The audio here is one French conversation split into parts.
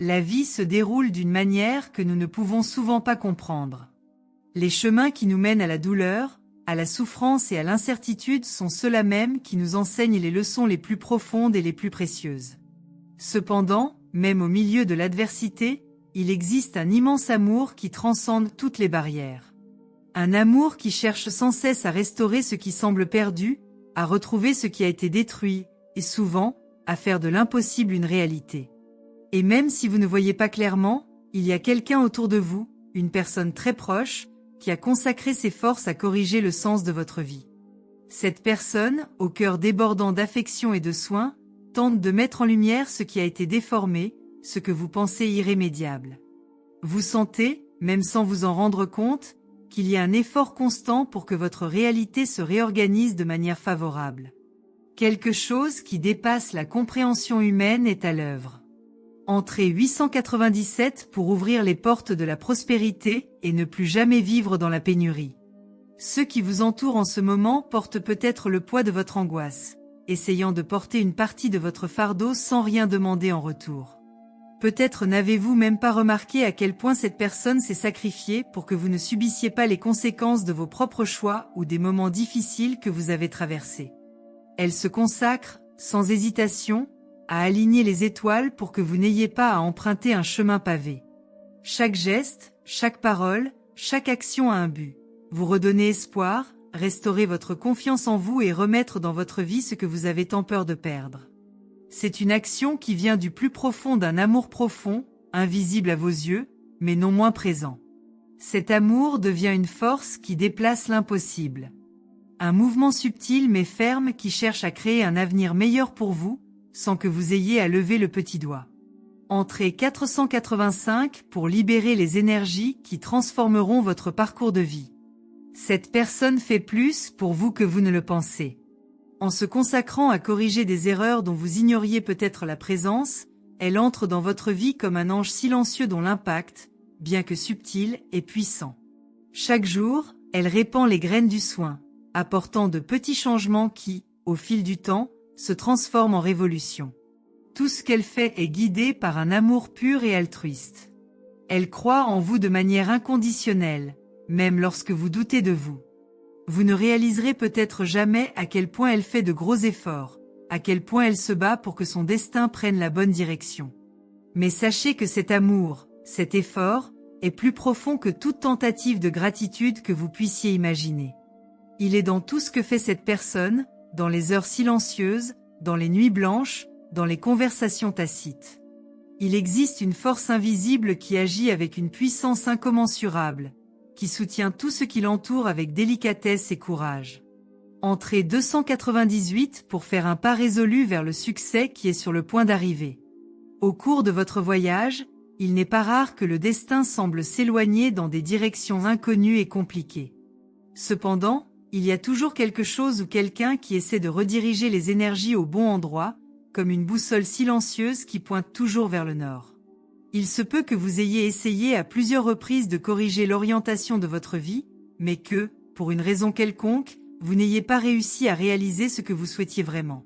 La vie se déroule d'une manière que nous ne pouvons souvent pas comprendre. Les chemins qui nous mènent à la douleur, à la souffrance et à l'incertitude sont ceux-là même qui nous enseignent les leçons les plus profondes et les plus précieuses. Cependant, même au milieu de l'adversité, il existe un immense amour qui transcende toutes les barrières. Un amour qui cherche sans cesse à restaurer ce qui semble perdu, à retrouver ce qui a été détruit, et souvent, à faire de l'impossible une réalité. Et même si vous ne voyez pas clairement, il y a quelqu'un autour de vous, une personne très proche, qui a consacré ses forces à corriger le sens de votre vie. Cette personne, au cœur débordant d'affection et de soins, tente de mettre en lumière ce qui a été déformé, ce que vous pensez irrémédiable. Vous sentez, même sans vous en rendre compte, qu'il y a un effort constant pour que votre réalité se réorganise de manière favorable. Quelque chose qui dépasse la compréhension humaine est à l'œuvre. Entrez 897 pour ouvrir les portes de la prospérité et ne plus jamais vivre dans la pénurie. Ceux qui vous entourent en ce moment portent peut-être le poids de votre angoisse, essayant de porter une partie de votre fardeau sans rien demander en retour. Peut-être n'avez-vous même pas remarqué à quel point cette personne s'est sacrifiée pour que vous ne subissiez pas les conséquences de vos propres choix ou des moments difficiles que vous avez traversés. Elle se consacre, sans hésitation, à aligner les étoiles pour que vous n'ayez pas à emprunter un chemin pavé. Chaque geste, chaque parole, chaque action a un but. Vous redonner espoir, restaurer votre confiance en vous et remettre dans votre vie ce que vous avez tant peur de perdre. C'est une action qui vient du plus profond d'un amour profond, invisible à vos yeux, mais non moins présent. Cet amour devient une force qui déplace l'impossible. Un mouvement subtil mais ferme qui cherche à créer un avenir meilleur pour vous, sans que vous ayez à lever le petit doigt. Entrez 485 pour libérer les énergies qui transformeront votre parcours de vie. Cette personne fait plus pour vous que vous ne le pensez. En se consacrant à corriger des erreurs dont vous ignoriez peut-être la présence, elle entre dans votre vie comme un ange silencieux dont l'impact, bien que subtil, est puissant. Chaque jour, elle répand les graines du soin, apportant de petits changements qui, au fil du temps, se transforment en révolution. Tout ce qu'elle fait est guidé par un amour pur et altruiste. Elle croit en vous de manière inconditionnelle, même lorsque vous doutez de vous. Vous ne réaliserez peut-être jamais à quel point elle fait de gros efforts, à quel point elle se bat pour que son destin prenne la bonne direction. Mais sachez que cet amour, cet effort, est plus profond que toute tentative de gratitude que vous puissiez imaginer. Il est dans tout ce que fait cette personne, dans les heures silencieuses, dans les nuits blanches, dans les conversations tacites. Il existe une force invisible qui agit avec une puissance incommensurable, qui soutient tout ce qui l'entoure avec délicatesse et courage. Entrez 298 pour faire un pas résolu vers le succès qui est sur le point d'arriver. Au cours de votre voyage, il n'est pas rare que le destin semble s'éloigner dans des directions inconnues et compliquées. Cependant, il y a toujours quelque chose ou quelqu'un qui essaie de rediriger les énergies au bon endroit, comme une boussole silencieuse qui pointe toujours vers le nord. Il se peut que vous ayez essayé à plusieurs reprises de corriger l'orientation de votre vie, mais que, pour une raison quelconque, vous n'ayez pas réussi à réaliser ce que vous souhaitiez vraiment.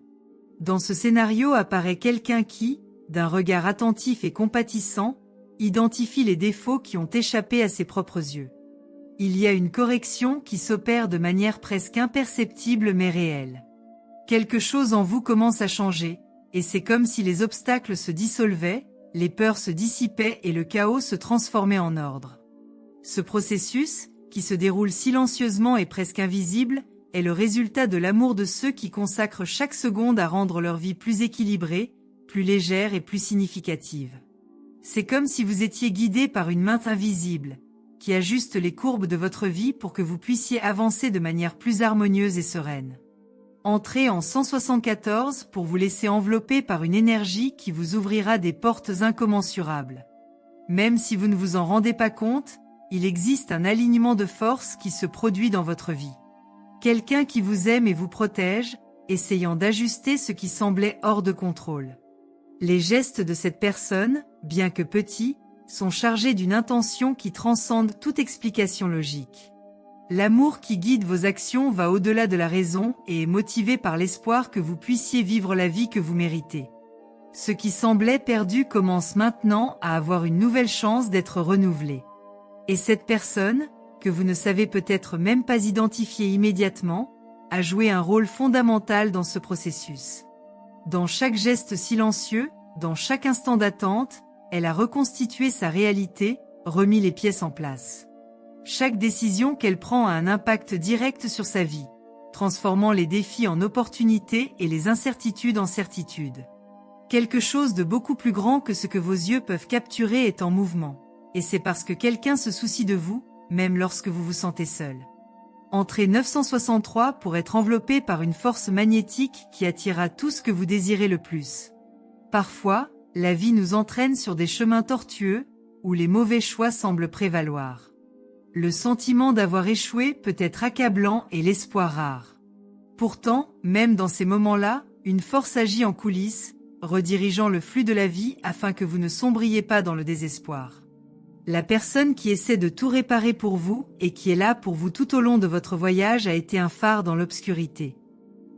Dans ce scénario apparaît quelqu'un qui, d'un regard attentif et compatissant, identifie les défauts qui ont échappé à ses propres yeux. Il y a une correction qui s'opère de manière presque imperceptible mais réelle. Quelque chose en vous commence à changer, et c'est comme si les obstacles se dissolvaient, les peurs se dissipaient et le chaos se transformait en ordre. Ce processus, qui se déroule silencieusement et presque invisible, est le résultat de l'amour de ceux qui consacrent chaque seconde à rendre leur vie plus équilibrée, plus légère et plus significative. C'est comme si vous étiez guidé par une main invisible, qui ajuste les courbes de votre vie pour que vous puissiez avancer de manière plus harmonieuse et sereine. Entrez en 174 pour vous laisser envelopper par une énergie qui vous ouvrira des portes incommensurables. Même si vous ne vous en rendez pas compte, il existe un alignement de forces qui se produit dans votre vie. Quelqu'un qui vous aime et vous protège, essayant d'ajuster ce qui semblait hors de contrôle. Les gestes de cette personne, bien que petits, sont chargés d'une intention qui transcende toute explication logique. L'amour qui guide vos actions va au-delà de la raison et est motivé par l'espoir que vous puissiez vivre la vie que vous méritez. Ce qui semblait perdu commence maintenant à avoir une nouvelle chance d'être renouvelé. Et cette personne, que vous ne savez peut-être même pas identifier immédiatement, a joué un rôle fondamental dans ce processus. Dans chaque geste silencieux, dans chaque instant d'attente, elle a reconstitué sa réalité, remis les pièces en place. Chaque décision qu'elle prend a un impact direct sur sa vie, transformant les défis en opportunités et les incertitudes en certitudes. Quelque chose de beaucoup plus grand que ce que vos yeux peuvent capturer est en mouvement. Et c'est parce que quelqu'un se soucie de vous, même lorsque vous vous sentez seul. Entrez 963 pour être enveloppé par une force magnétique qui attirera tout ce que vous désirez le plus. Parfois, la vie nous entraîne sur des chemins tortueux, où les mauvais choix semblent prévaloir. Le sentiment d'avoir échoué peut être accablant et l'espoir rare. Pourtant, même dans ces moments-là, une force agit en coulisses, redirigeant le flux de la vie afin que vous ne sombriez pas dans le désespoir. La personne qui essaie de tout réparer pour vous et qui est là pour vous tout au long de votre voyage a été un phare dans l'obscurité.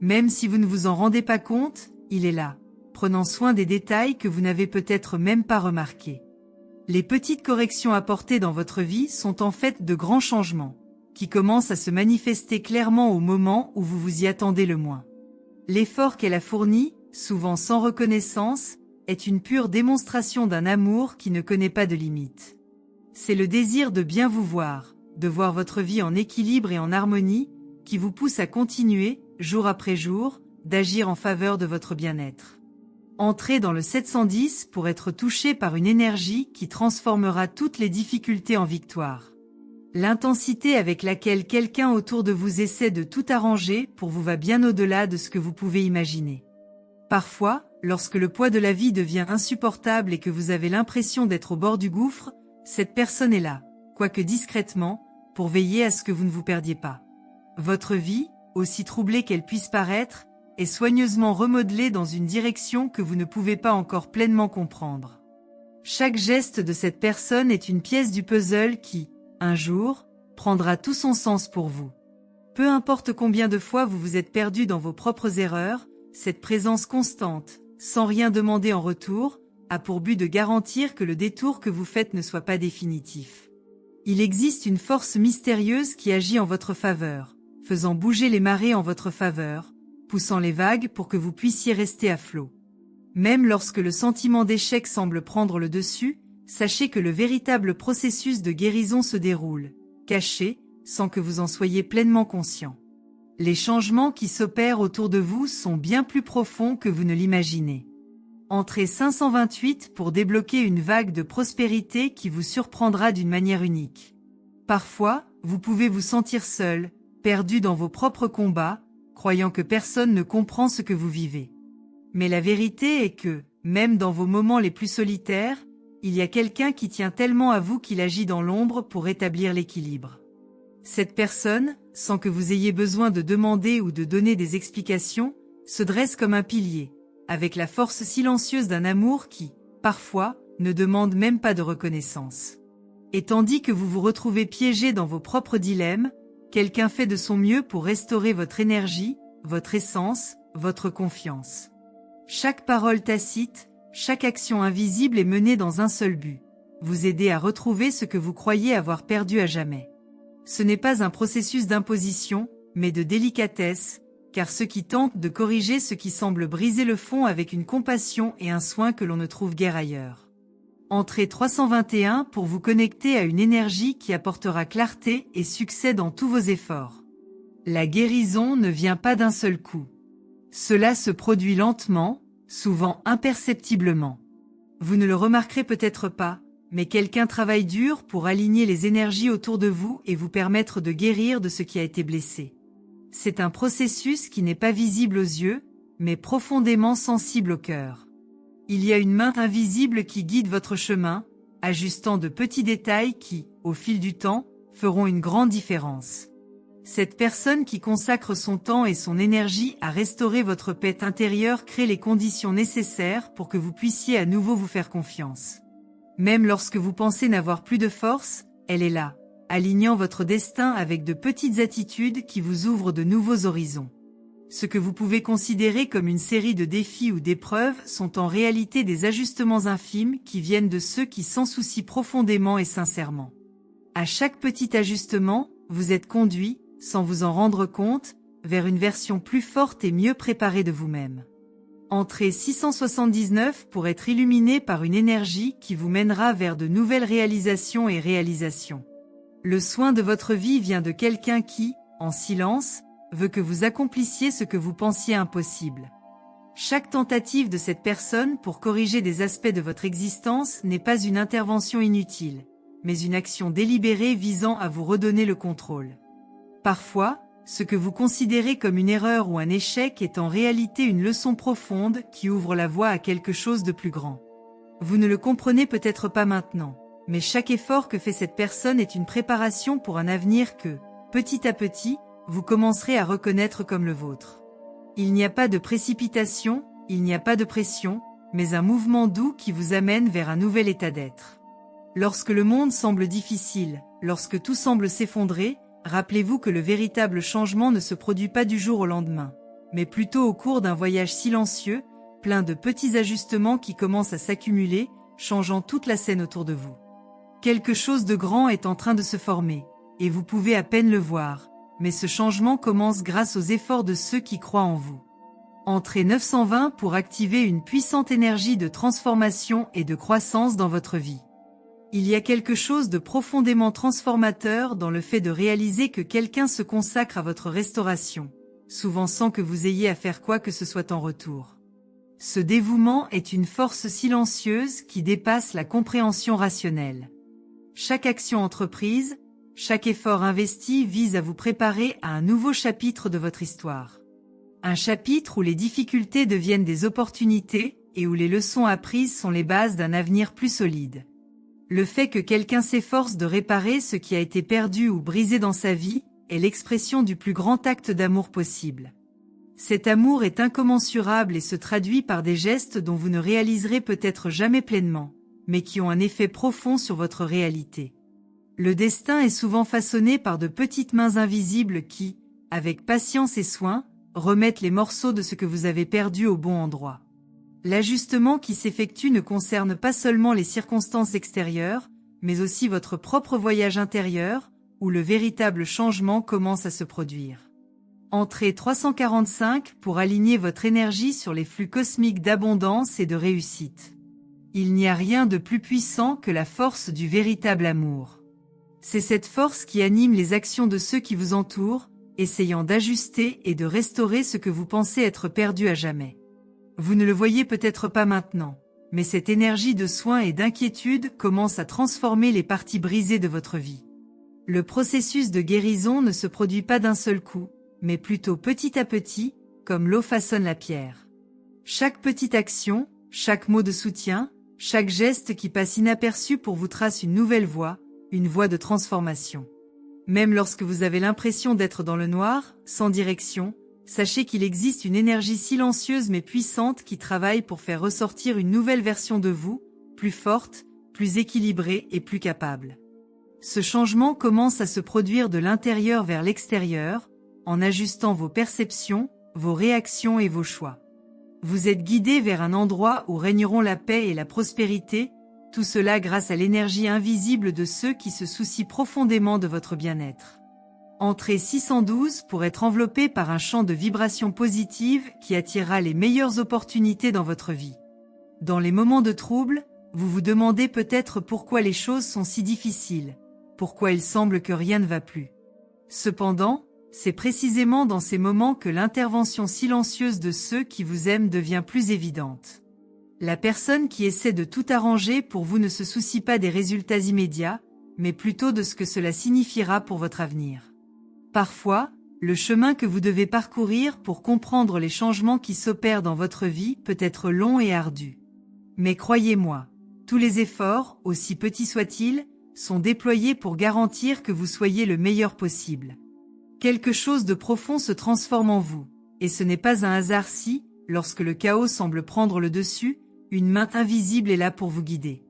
Même si vous ne vous en rendez pas compte, il est là, prenant soin des détails que vous n'avez peut-être même pas remarqués. Les petites corrections apportées dans votre vie sont en fait de grands changements, qui commencent à se manifester clairement au moment où vous vous y attendez le moins. L'effort qu'elle a fourni, souvent sans reconnaissance, est une pure démonstration d'un amour qui ne connaît pas de limites. C'est le désir de bien vous voir, de voir votre vie en équilibre et en harmonie, qui vous pousse à continuer, jour après jour, d'agir en faveur de votre bien-être. Entrez dans le 710 pour être touché par une énergie qui transformera toutes les difficultés en victoire. L'intensité avec laquelle quelqu'un autour de vous essaie de tout arranger pour vous va bien au-delà de ce que vous pouvez imaginer. Parfois, lorsque le poids de la vie devient insupportable et que vous avez l'impression d'être au bord du gouffre, cette personne est là, quoique discrètement, pour veiller à ce que vous ne vous perdiez pas. Votre vie, aussi troublée qu'elle puisse paraître, est soigneusement remodelée dans une direction que vous ne pouvez pas encore pleinement comprendre. Chaque geste de cette personne est une pièce du puzzle qui, un jour, prendra tout son sens pour vous. Peu importe combien de fois vous vous êtes perdu dans vos propres erreurs, cette présence constante, sans rien demander en retour, a pour but de garantir que le détour que vous faites ne soit pas définitif. Il existe une force mystérieuse qui agit en votre faveur, faisant bouger les marées en votre faveur, poussant les vagues pour que vous puissiez rester à flot. Même lorsque le sentiment d'échec semble prendre le dessus, sachez que le véritable processus de guérison se déroule, caché, sans que vous en soyez pleinement conscient. Les changements qui s'opèrent autour de vous sont bien plus profonds que vous ne l'imaginez. Entrez 528 pour débloquer une vague de prospérité qui vous surprendra d'une manière unique. Parfois, vous pouvez vous sentir seul, perdu dans vos propres combats, croyant que personne ne comprend ce que vous vivez. Mais la vérité est que, même dans vos moments les plus solitaires, il y a quelqu'un qui tient tellement à vous qu'il agit dans l'ombre pour rétablir l'équilibre. Cette personne, sans que vous ayez besoin de demander ou de donner des explications, se dresse comme un pilier, avec la force silencieuse d'un amour qui, parfois, ne demande même pas de reconnaissance. Et tandis que vous vous retrouvez piégé dans vos propres dilemmes, quelqu'un fait de son mieux pour restaurer votre énergie, votre essence, votre confiance. Chaque parole tacite, chaque action invisible est menée dans un seul but, vous aider à retrouver ce que vous croyez avoir perdu à jamais. Ce n'est pas un processus d'imposition, mais de délicatesse, car ceux qui tentent de corriger ce qui semble briser le fond avec une compassion et un soin que l'on ne trouve guère ailleurs. Entrez 321 pour vous connecter à une énergie qui apportera clarté et succès dans tous vos efforts. La guérison ne vient pas d'un seul coup. Cela se produit lentement, souvent imperceptiblement. Vous ne le remarquerez peut-être pas, mais quelqu'un travaille dur pour aligner les énergies autour de vous et vous permettre de guérir de ce qui a été blessé. C'est un processus qui n'est pas visible aux yeux, mais profondément sensible au cœur. Il y a une main invisible qui guide votre chemin, ajustant de petits détails qui, au fil du temps, feront une grande différence. Cette personne qui consacre son temps et son énergie à restaurer votre paix intérieure crée les conditions nécessaires pour que vous puissiez à nouveau vous faire confiance. Même lorsque vous pensez n'avoir plus de force, elle est là, alignant votre destin avec de petites attitudes qui vous ouvrent de nouveaux horizons. Ce que vous pouvez considérer comme une série de défis ou d'épreuves sont en réalité des ajustements infimes qui viennent de ceux qui s'en soucient profondément et sincèrement. À chaque petit ajustement, vous êtes conduit, sans vous en rendre compte, vers une version plus forte et mieux préparée de vous-même. Entrez 679 pour être illuminé par une énergie qui vous mènera vers de nouvelles réalisations et réalisations. Le soin de votre vie vient de quelqu'un qui, en silence, veut que vous accomplissiez ce que vous pensiez impossible. Chaque tentative de cette personne pour corriger des aspects de votre existence n'est pas une intervention inutile, mais une action délibérée visant à vous redonner le contrôle. Parfois, ce que vous considérez comme une erreur ou un échec est en réalité une leçon profonde qui ouvre la voie à quelque chose de plus grand. Vous ne le comprenez peut-être pas maintenant, mais chaque effort que fait cette personne est une préparation pour un avenir que, petit à petit, vous commencerez à reconnaître comme le vôtre. Il n'y a pas de précipitation, il n'y a pas de pression, mais un mouvement doux qui vous amène vers un nouvel état d'être. Lorsque le monde semble difficile, lorsque tout semble s'effondrer, rappelez-vous que le véritable changement ne se produit pas du jour au lendemain, mais plutôt au cours d'un voyage silencieux, plein de petits ajustements qui commencent à s'accumuler, changeant toute la scène autour de vous. Quelque chose de grand est en train de se former, et vous pouvez à peine le voir, mais ce changement commence grâce aux efforts de ceux qui croient en vous. Entrez 920 pour activer une puissante énergie de transformation et de croissance dans votre vie. Il y a quelque chose de profondément transformateur dans le fait de réaliser que quelqu'un se consacre à votre restauration, souvent sans que vous ayez à faire quoi que ce soit en retour. Ce dévouement est une force silencieuse qui dépasse la compréhension rationnelle. Chaque action entreprise, chaque effort investi vise à vous préparer à un nouveau chapitre de votre histoire. Un chapitre où les difficultés deviennent des opportunités et où les leçons apprises sont les bases d'un avenir plus solide. Le fait que quelqu'un s'efforce de réparer ce qui a été perdu ou brisé dans sa vie est l'expression du plus grand acte d'amour possible. Cet amour est incommensurable et se traduit par des gestes dont vous ne réaliserez peut-être jamais pleinement, mais qui ont un effet profond sur votre réalité. Le destin est souvent façonné par de petites mains invisibles qui, avec patience et soin, remettent les morceaux de ce que vous avez perdu au bon endroit. L'ajustement qui s'effectue ne concerne pas seulement les circonstances extérieures, mais aussi votre propre voyage intérieur, où le véritable changement commence à se produire. Entrez 345 pour aligner votre énergie sur les flux cosmiques d'abondance et de réussite. Il n'y a rien de plus puissant que la force du véritable amour. C'est cette force qui anime les actions de ceux qui vous entourent, essayant d'ajuster et de restaurer ce que vous pensez être perdu à jamais. Vous ne le voyez peut-être pas maintenant, mais cette énergie de soin et d'inquiétude commence à transformer les parties brisées de votre vie. Le processus de guérison ne se produit pas d'un seul coup, mais plutôt petit à petit, comme l'eau façonne la pierre. Chaque petite action, chaque mot de soutien, chaque geste qui passe inaperçu pour vous trace une nouvelle voie, une voie de transformation. Même lorsque vous avez l'impression d'être dans le noir, sans direction, sachez qu'il existe une énergie silencieuse mais puissante qui travaille pour faire ressortir une nouvelle version de vous, plus forte, plus équilibrée et plus capable. Ce changement commence à se produire de l'intérieur vers l'extérieur, en ajustant vos perceptions, vos réactions et vos choix. Vous êtes guidé vers un endroit où régneront la paix et la prospérité, tout cela grâce à l'énergie invisible de ceux qui se soucient profondément de votre bien-être. Entrez 612 pour être enveloppé par un champ de vibrations positives qui attirera les meilleures opportunités dans votre vie. Dans les moments de trouble, vous vous demandez peut-être pourquoi les choses sont si difficiles, pourquoi il semble que rien ne va plus. Cependant, c'est précisément dans ces moments que l'intervention silencieuse de ceux qui vous aiment devient plus évidente. La personne qui essaie de tout arranger pour vous ne se soucie pas des résultats immédiats, mais plutôt de ce que cela signifiera pour votre avenir. Parfois, le chemin que vous devez parcourir pour comprendre les changements qui s'opèrent dans votre vie peut être long et ardu. Mais croyez-moi, tous les efforts, aussi petits soient-ils, sont déployés pour garantir que vous soyez le meilleur possible. Quelque chose de profond se transforme en vous, et ce n'est pas un hasard si, lorsque le chaos semble prendre le dessus, une main invisible est là pour vous guider.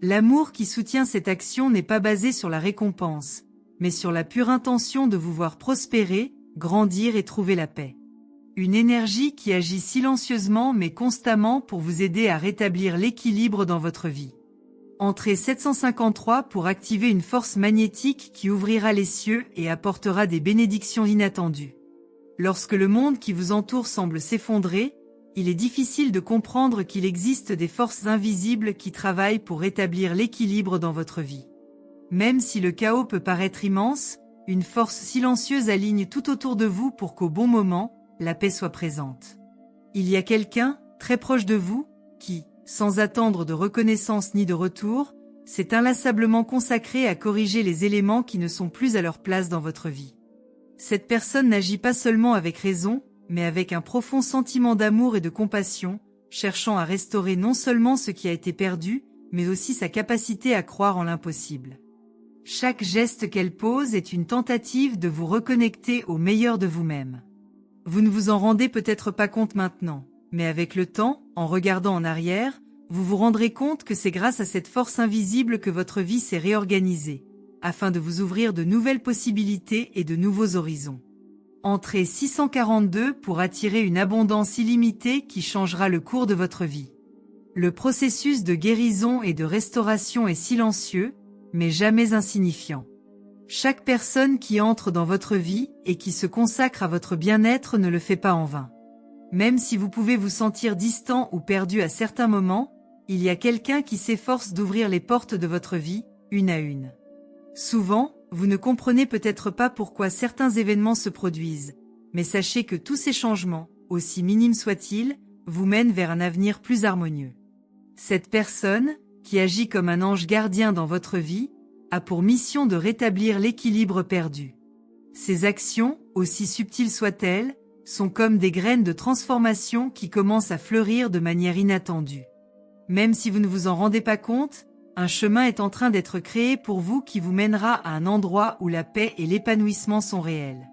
L'amour qui soutient cette action n'est pas basé sur la récompense, mais sur la pure intention de vous voir prospérer, grandir et trouver la paix. Une énergie qui agit silencieusement mais constamment pour vous aider à rétablir l'équilibre dans votre vie. Entrée 753 pour activer une force magnétique qui ouvrira les cieux et apportera des bénédictions inattendues. Lorsque le monde qui vous entoure semble s'effondrer, il est difficile de comprendre qu'il existe des forces invisibles qui travaillent pour rétablir l'équilibre dans votre vie. Même si le chaos peut paraître immense, une force silencieuse aligne tout autour de vous pour qu'au bon moment, la paix soit présente. Il y a quelqu'un, très proche de vous, qui, sans attendre de reconnaissance ni de retour, s'est inlassablement consacré à corriger les éléments qui ne sont plus à leur place dans votre vie. Cette personne n'agit pas seulement avec raison, mais avec un profond sentiment d'amour et de compassion, cherchant à restaurer non seulement ce qui a été perdu, mais aussi sa capacité à croire en l'impossible. Chaque geste qu'elle pose est une tentative de vous reconnecter au meilleur de vous-même. Vous ne vous en rendez peut-être pas compte maintenant, mais avec le temps, en regardant en arrière, vous vous rendrez compte que c'est grâce à cette force invisible que votre vie s'est réorganisée, afin de vous ouvrir de nouvelles possibilités et de nouveaux horizons. Entrée 642 pour attirer une abondance illimitée qui changera le cours de votre vie. Le processus de guérison et de restauration est silencieux, mais jamais insignifiant. Chaque personne qui entre dans votre vie et qui se consacre à votre bien-être ne le fait pas en vain. Même si vous pouvez vous sentir distant ou perdu à certains moments, il y a quelqu'un qui s'efforce d'ouvrir les portes de votre vie, une à une. Souvent, vous ne comprenez peut-être pas pourquoi certains événements se produisent, mais sachez que tous ces changements, aussi minimes soient-ils, vous mènent vers un avenir plus harmonieux. Cette personne, qui agit comme un ange gardien dans votre vie, a pour mission de rétablir l'équilibre perdu. Ces actions, aussi subtiles soient-elles, sont comme des graines de transformation qui commencent à fleurir de manière inattendue. Même si vous ne vous en rendez pas compte, un chemin est en train d'être créé pour vous qui vous mènera à un endroit où la paix et l'épanouissement sont réels.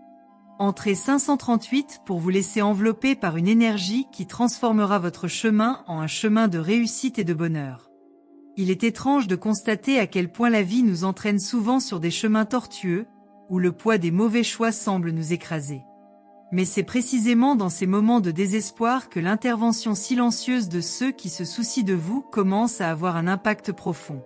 Entrez 538 pour vous laisser envelopper par une énergie qui transformera votre chemin en un chemin de réussite et de bonheur. Il est étrange de constater à quel point la vie nous entraîne souvent sur des chemins tortueux, où le poids des mauvais choix semble nous écraser. Mais c'est précisément dans ces moments de désespoir que l'intervention silencieuse de ceux qui se soucient de vous commence à avoir un impact profond.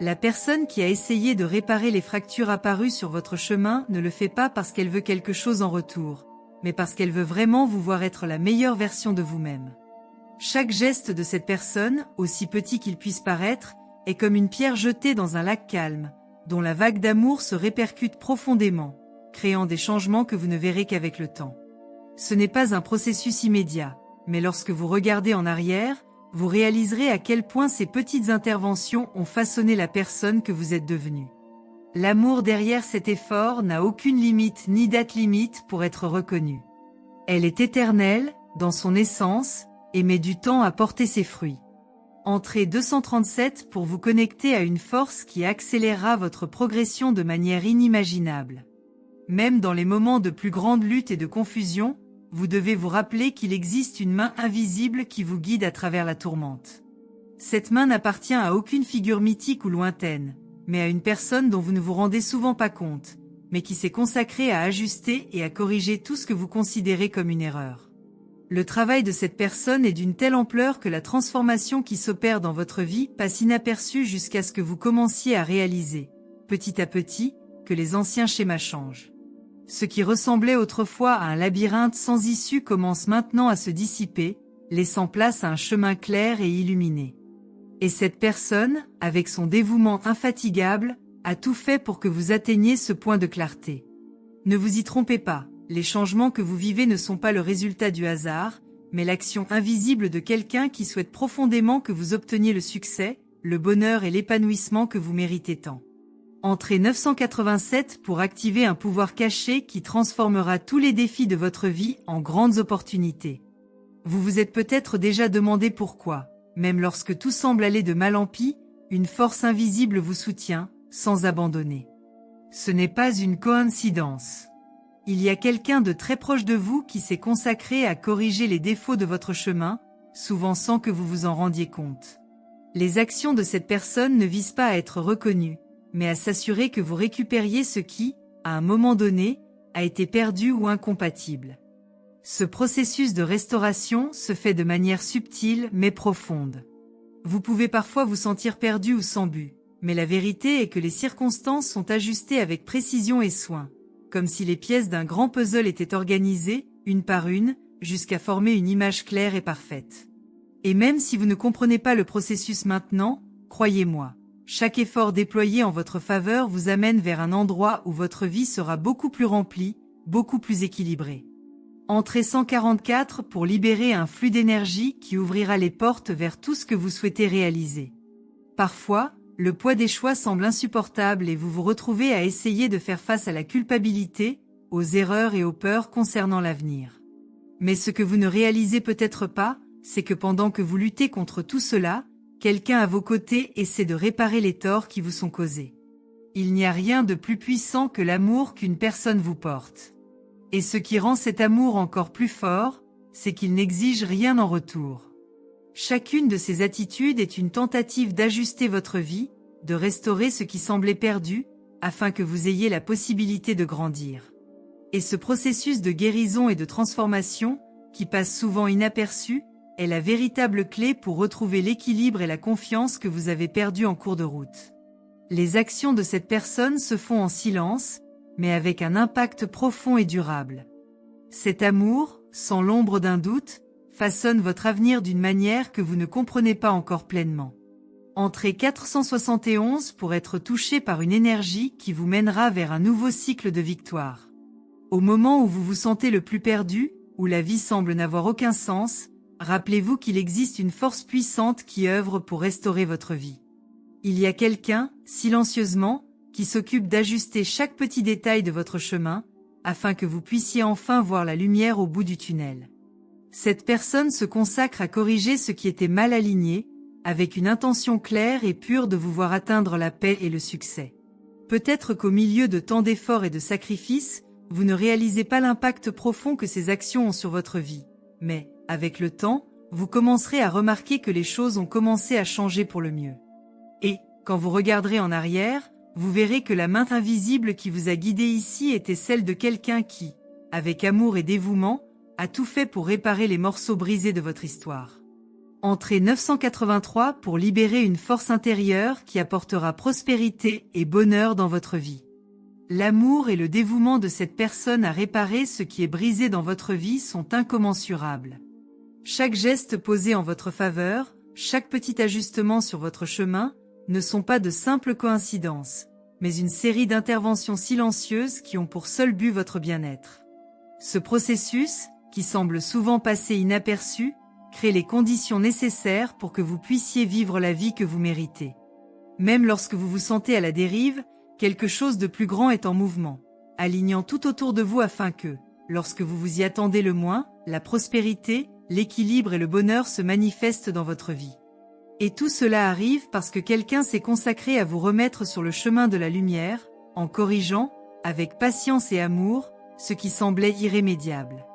La personne qui a essayé de réparer les fractures apparues sur votre chemin ne le fait pas parce qu'elle veut quelque chose en retour, mais parce qu'elle veut vraiment vous voir être la meilleure version de vous-même. Chaque geste de cette personne, aussi petit qu'il puisse paraître, est comme une pierre jetée dans un lac calme, dont la vague d'amour se répercute profondément, créant des changements que vous ne verrez qu'avec le temps. Ce n'est pas un processus immédiat, mais lorsque vous regardez en arrière, vous réaliserez à quel point ces petites interventions ont façonné la personne que vous êtes devenue. L'amour derrière cet effort n'a aucune limite ni date limite pour être reconnu. Elle est éternelle, dans son essence, et met du temps à porter ses fruits. Entrez 237 pour vous connecter à une force qui accélérera votre progression de manière inimaginable. Même dans les moments de plus grande lutte et de confusion, vous devez vous rappeler qu'il existe une main invisible qui vous guide à travers la tourmente. Cette main n'appartient à aucune figure mythique ou lointaine, mais à une personne dont vous ne vous rendez souvent pas compte, mais qui s'est consacrée à ajuster et à corriger tout ce que vous considérez comme une erreur. Le travail de cette personne est d'une telle ampleur que la transformation qui s'opère dans votre vie passe inaperçue jusqu'à ce que vous commenciez à réaliser, petit à petit, que les anciens schémas changent. Ce qui ressemblait autrefois à un labyrinthe sans issue commence maintenant à se dissiper, laissant place à un chemin clair et illuminé. Et cette personne, avec son dévouement infatigable, a tout fait pour que vous atteigniez ce point de clarté. Ne vous y trompez pas. Les changements que vous vivez ne sont pas le résultat du hasard, mais l'action invisible de quelqu'un qui souhaite profondément que vous obteniez le succès, le bonheur et l'épanouissement que vous méritez tant. Entrez 987 pour activer un pouvoir caché qui transformera tous les défis de votre vie en grandes opportunités. Vous vous êtes peut-être déjà demandé pourquoi, même lorsque tout semble aller de mal en pis, une force invisible vous soutient, sans abandonner. Ce n'est pas une coïncidence. Il y a quelqu'un de très proche de vous qui s'est consacré à corriger les défauts de votre chemin, souvent sans que vous vous en rendiez compte. Les actions de cette personne ne visent pas à être reconnues, mais à s'assurer que vous récupériez ce qui, à un moment donné, a été perdu ou incompatible. Ce processus de restauration se fait de manière subtile mais profonde. Vous pouvez parfois vous sentir perdu ou sans but, mais la vérité est que les circonstances sont ajustées avec précision et soin, comme si les pièces d'un grand puzzle étaient organisées, une par une, jusqu'à former une image claire et parfaite. Et même si vous ne comprenez pas le processus maintenant, croyez-moi, chaque effort déployé en votre faveur vous amène vers un endroit où votre vie sera beaucoup plus remplie, beaucoup plus équilibrée. Entrez 144 pour libérer un flux d'énergie qui ouvrira les portes vers tout ce que vous souhaitez réaliser. Parfois, le poids des choix semble insupportable et vous vous retrouvez à essayer de faire face à la culpabilité, aux erreurs et aux peurs concernant l'avenir. Mais ce que vous ne réalisez peut-être pas, c'est que pendant que vous luttez contre tout cela, quelqu'un à vos côtés essaie de réparer les torts qui vous sont causés. Il n'y a rien de plus puissant que l'amour qu'une personne vous porte. Et ce qui rend cet amour encore plus fort, c'est qu'il n'exige rien en retour. Chacune de ces attitudes est une tentative d'ajuster votre vie, de restaurer ce qui semblait perdu, afin que vous ayez la possibilité de grandir. Et ce processus de guérison et de transformation, qui passe souvent inaperçu, est la véritable clé pour retrouver l'équilibre et la confiance que vous avez perdu en cours de route. Les actions de cette personne se font en silence, mais avec un impact profond et durable. Cet amour, sans l'ombre d'un doute, façonne votre avenir d'une manière que vous ne comprenez pas encore pleinement. Entrez 471 pour être touché par une énergie qui vous mènera vers un nouveau cycle de victoire. Au moment où vous vous sentez le plus perdu, où la vie semble n'avoir aucun sens, rappelez-vous qu'il existe une force puissante qui œuvre pour restaurer votre vie. Il y a quelqu'un, silencieusement, qui s'occupe d'ajuster chaque petit détail de votre chemin, afin que vous puissiez enfin voir la lumière au bout du tunnel. Cette personne se consacre à corriger ce qui était mal aligné, avec une intention claire et pure de vous voir atteindre la paix et le succès. Peut-être qu'au milieu de tant d'efforts et de sacrifices, vous ne réalisez pas l'impact profond que ces actions ont sur votre vie. Mais, avec le temps, vous commencerez à remarquer que les choses ont commencé à changer pour le mieux. Et, quand vous regarderez en arrière, vous verrez que la main invisible qui vous a guidé ici était celle de quelqu'un qui, avec amour et dévouement, a tout fait pour réparer les morceaux brisés de votre histoire. Entrez 983 pour libérer une force intérieure qui apportera prospérité et bonheur dans votre vie. L'amour et le dévouement de cette personne à réparer ce qui est brisé dans votre vie sont incommensurables. Chaque geste posé en votre faveur, chaque petit ajustement sur votre chemin, ne sont pas de simples coïncidences, mais une série d'interventions silencieuses qui ont pour seul but votre bien-être. Ce processus, qui semble souvent passer inaperçu, crée les conditions nécessaires pour que vous puissiez vivre la vie que vous méritez. Même lorsque vous vous sentez à la dérive, quelque chose de plus grand est en mouvement, alignant tout autour de vous afin que, lorsque vous vous y attendez le moins, la prospérité, l'équilibre et le bonheur se manifestent dans votre vie. Et tout cela arrive parce que quelqu'un s'est consacré à vous remettre sur le chemin de la lumière, en corrigeant, avec patience et amour, ce qui semblait irrémédiable.